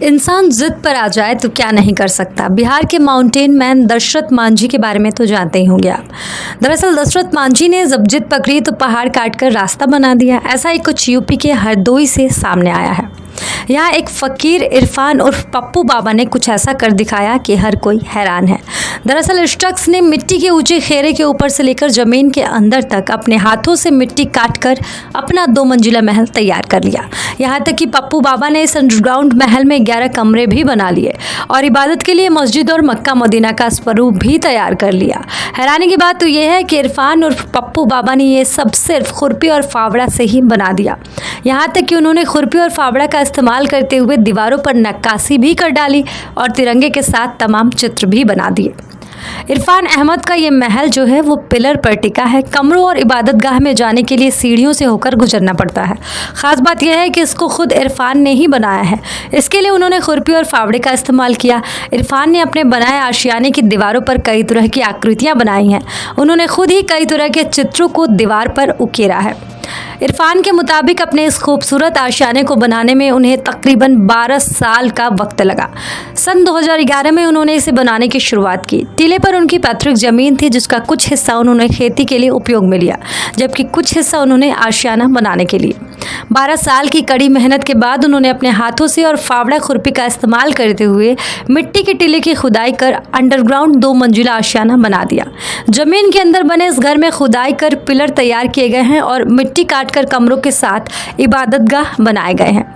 इंसान जिद पर आ जाए तो क्या नहीं कर सकता। बिहार के माउंटेन मैन दशरथ मांझी के बारे में तो जानते ही होंगे आप। दरअसल दशरथ मांझी ने जब जिद पकड़ी तो पहाड़ काटकर रास्ता बना दिया। ऐसा ही कुछ यूपी के हरदोई से सामने आया है। यहाँ एक फ़कीर इरफान उर्फ पप्पू बाबा ने कुछ ऐसा कर दिखाया कि हर कोई हैरान है। दरअसल इस शख्स ने मिट्टी के ऊंचे खेरे के ऊपर से लेकर ज़मीन के अंदर तक अपने हाथों से मिट्टी काटकर अपना 2 मंजिला महल तैयार कर लिया। यहाँ तक कि पप्पू बाबा ने इस अंडरग्राउंड महल में 11 कमरे भी बना लिए और इबादत के लिए मस्जिद और मक्का मदीना का स्वरूप भी तैयार कर लिया। हैरानी की बात तो यह है कि इरफान उर्फ पप्पू बाबा ने ये सब सिर्फ खुरपी और फावड़ा से ही बना दिया। यहाँ तक कि उन्होंने खुरपी और फावड़ा का इस्तेमाल करते हुए दीवारों पर नक्काशी भी कर डाली और तिरंगे के साथ तमाम चित्र भी बना दिए। इरफान अहमद का ये महल जो है वो पिलर पर टिका है। कमरों और इबादत गाह में जाने के लिए सीढ़ियों से होकर गुजरना पड़ता है। ख़ास बात यह है कि इसको खुद इरफान ने ही बनाया है। इसके लिए उन्होंने खुरपी और फावड़े का इस्तेमाल किया। इरफान ने अपने बनाए आशियाने की दीवारों पर कई तरह की आकृतियाँ बनाई हैं। उन्होंने खुद ही कई तरह के चित्रों को दीवार पर उकेरा है। इरफान के मुताबिक अपने इस खूबसूरत आशियाने को बनाने में उन्हें तकरीबन 12 साल का वक्त लगा। सन 2011 में उन्होंने इसे बनाने की शुरुआत की। टीले पर उनकी पैतृक ज़मीन थी जिसका कुछ हिस्सा उन्होंने खेती के लिए उपयोग में लिया, जबकि कुछ हिस्सा उन्होंने आशियाना बनाने के लिए। 12 साल की कड़ी मेहनत के बाद उन्होंने अपने हाथों से और फावड़ा खुरपी का इस्तेमाल करते हुए मिट्टी के टीले की खुदाई कर अंडरग्राउंड 2 मंजिला आशियाना बना दिया। ज़मीन के अंदर बने इस घर में खुदाई कर पिलर तैयार किए गए हैं और मिट्टी काटकर कमरों के साथ इबादतगाह बनाए गए हैं।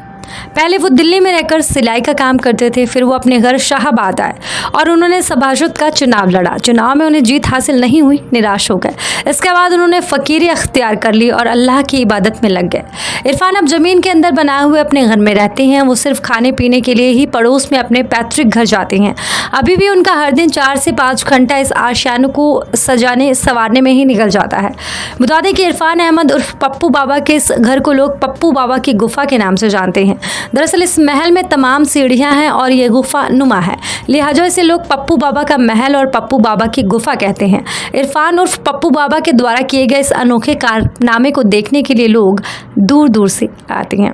पहले वो दिल्ली में रहकर सिलाई का काम करते थे। फिर वो अपने घर शाहाबाद आए और उन्होंने सभासद का चुनाव लड़ा। चुनाव में उन्हें जीत हासिल नहीं हुई, निराश हो गए। इसके बाद उन्होंने फ़कीरी अख्तियार कर ली और अल्लाह की इबादत में लग गए। इरफान अब ज़मीन के अंदर बनाए हुए अपने घर में रहते हैं। वो सिर्फ खाने पीने के लिए ही पड़ोस में अपने पैतृक घर जाते हैं। अभी भी उनका हर दिन 4 से 5 घंटा इस आशियानों को सजाने संवारने में ही निकल जाता है। बता दें कि इरफान अहमद उर्फ पप्पू बाबा के इस घर को लोग पप्पू बाबा की गुफा के नाम से जानते हैं। दरअसल इस महल में तमाम सीढ़ियां हैं और ये गुफा नुमा है, लिहाजा इसे लोग पप्पू बाबा का महल और पप्पू बाबा की गुफा कहते हैं। इरफान उर्फ पप्पू बाबा के द्वारा किए गए इस अनोखे कारनामे को देखने के लिए लोग दूर दूर से आते हैं।